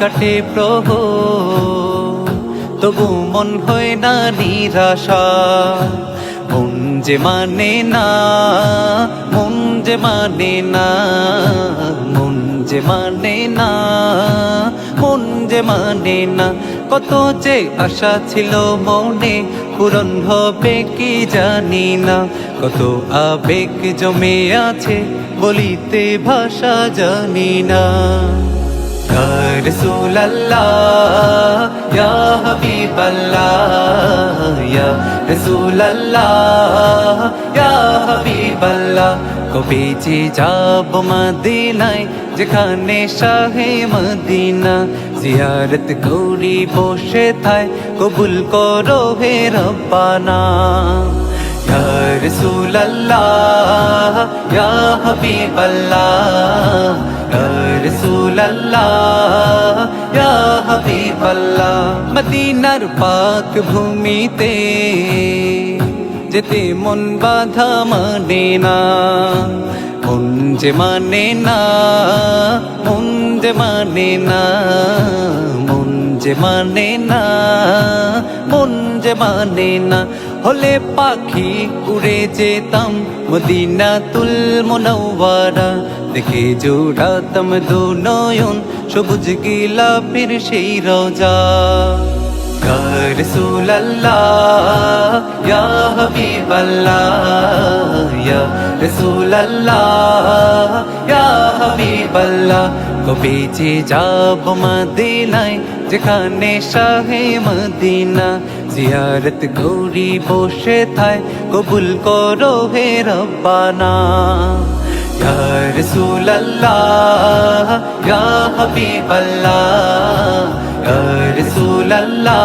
কাটে প্রহ তবু মন হয় না নিরাশা, মন যে মানে না, মন যে মানে না, মন যে মানে না, মন যে মানে না। কত যে আশা ছিল মনে পূরণ হবে কি জানি না, কত আবেগ জমে আছে বলিতে ভাষা জানি না। ইয়া রাসূলুল্লাহ ইয়া হাবিবাল্লাহ, ইয়া রাসূলুল্লাহ ইয়া হাবিবাল্লাহ। কবে যে যাব মদিনায় যেখানে শাহে মদিনা, জিয়ারত করি বসে থায় কবুল করো হে রব্বানা। ইয়া রাসূলুল্লাহ ইয়া হাবিবাল্লাহ, ইয়া রাসূলুল্লাহ ইয়া হাবিবাল্লাহ। মদিনার পাক ভূমিতে যেতে মন বাধা মানে না, মন যে মানে না, মন যে মানে না, মন যে মানে না, মন যে মানে না। হলে পাখি উড়ে যেতাম মদিনাতুল মুনাওয়ারা, দেখে জোড়াতাম দু নয়ন সবুজ গিলাপের সেই রোজা। ইয়া রাসূলুল্লাহ ইয়া হাবিবাল্লাহ, ইয়া রাসূলুল্লাহ ইয়া হাবিবাল্লাহ। কবে যে যাব মদিনায় যেখানে শাহে মদিনা, জিয়ারত করি বসে থায় কবুল করো হে রব্বানা। ইয়া রাসূলুল্লাহ ইয়া হাবিবাল্লাহ, ইয়া রাসূলুল্লাহ